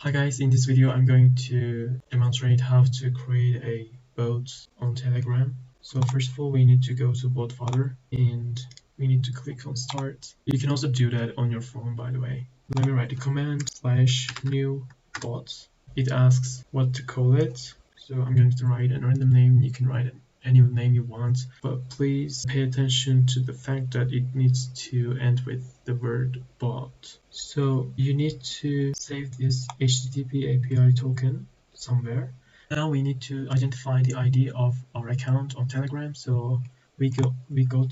Hi guys, in this video I'm going to demonstrate how to create a bot on Telegram. So first of all we need to go to BotFodder and we need to click on start. You can also do that on your phone, by the way. Let me write the command /new bot. It asks what to call it. So I'm going to write a random name. You can write any name you want, but please pay attention to the fact that it needs to end with the word bot. So you need to save this HTTP API token somewhere. Now we need to identify the ID of our account on Telegram. So we go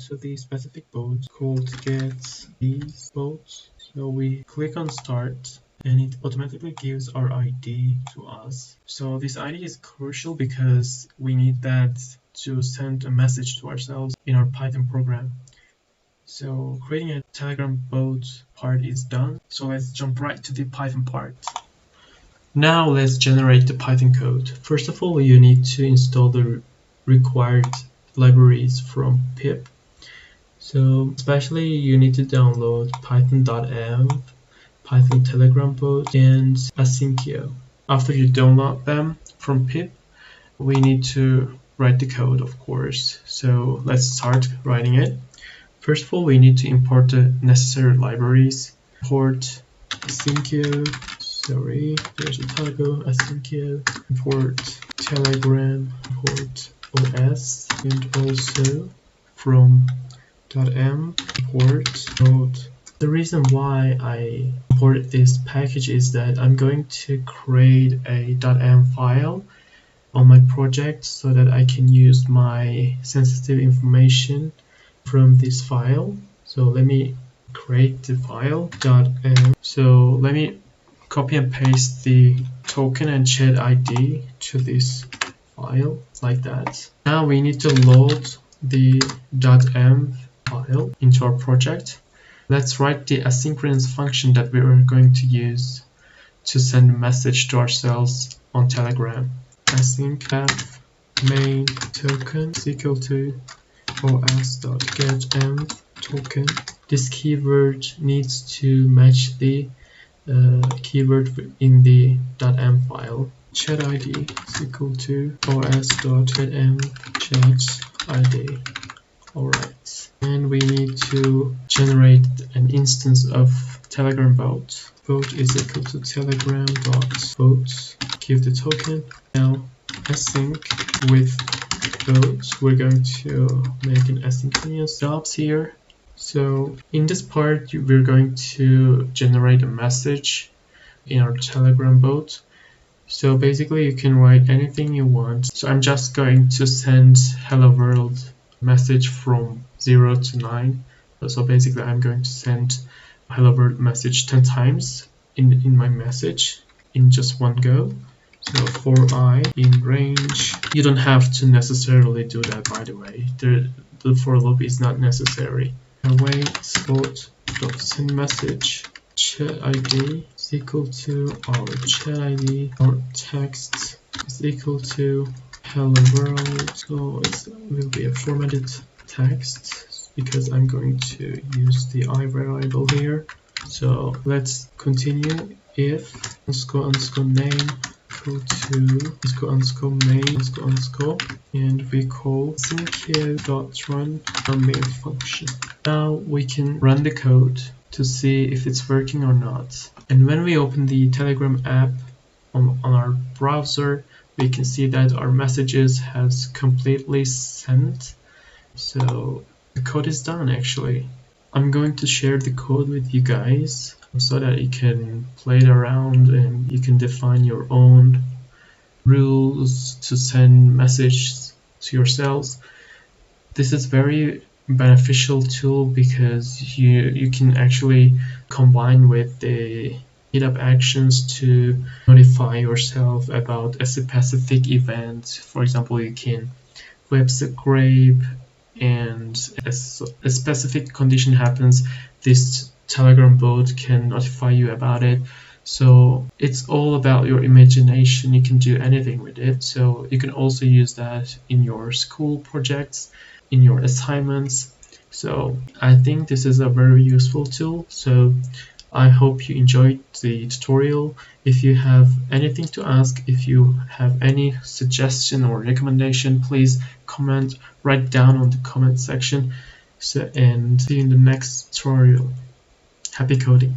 to the specific bot called getThesBot. So we click on start and it automatically gives our ID to us. So this ID is crucial because we need that to send a message to ourselves in our Python program. So creating a Telegram bot part is done. So let's jump right to the Python part. Now let's generate the Python code. First of all, you need to install the required libraries from pip. So especially you need to download python.env, Python Telegram bot, and Asyncio. After you download them from pip, we need to write the code, of course. So let's start writing it. First of all, we need to import the necessary libraries. Import Asyncio, sorry, there's a typo, Asyncio, import Telegram, import OS, and also from .env import node. The reason why I imported this package is that I'm going to create a .env file on my project so that I can use my sensitive information from this file. So let me create the file .env. So let me copy and paste the token and chat ID to this file like that. Now we need to load the .env file into our project. Let's write the asynchronous function that we are going to use to send a message to ourselves on Telegram. Async main token is equal to os.getEnv token. This keyword needs to match the keyword in the .env file. Chat ID is equal to os.getEnv chat ID. Alright, and we need to generate an instance of Telegram bot. Bot is equal to telegram.bot. Give the token. Now async with bot. We're going to make an asynchronous jobs here. So in this part, we're going to generate a message in our Telegram bot. So basically, you can write anything you want. So I'm just going to send hello world message from 0 to 9. So basically I'm going to send hello world message 10 times in my message in just one go. So for I in range, you don't have to necessarily do that, by the way. The for loop is not necessary. Await spot dot send message chat ID is equal to our chat ID. Our text is equal to hello world. So it will be a formatted text because I'm going to use the I variable here. So let's continue. If underscore name equal to underscore main and we call asyncio.run our main function. Now we can run the code to see if it's working or not. And when we open the Telegram app on our browser, we can see that our messages has completely sent. So the code is done actually. I'm going to share the code with you guys so that you can play it around and you can define your own rules to send messages to yourselves. This is very beneficial tool because you can actually combine with the GitHub Actions to notify yourself about a specific event. For example, you can web scrape and a specific condition happens, this Telegram bot can notify you about it. So it's all about your imagination. You can do anything with it. So you can also use that in your school projects, in your assignments. So I think this is a very useful tool. So I hope you enjoyed the tutorial. If you have anything to ask, if you have any suggestion or recommendation, please comment right down on the comment section. And see you in the next tutorial. Happy coding!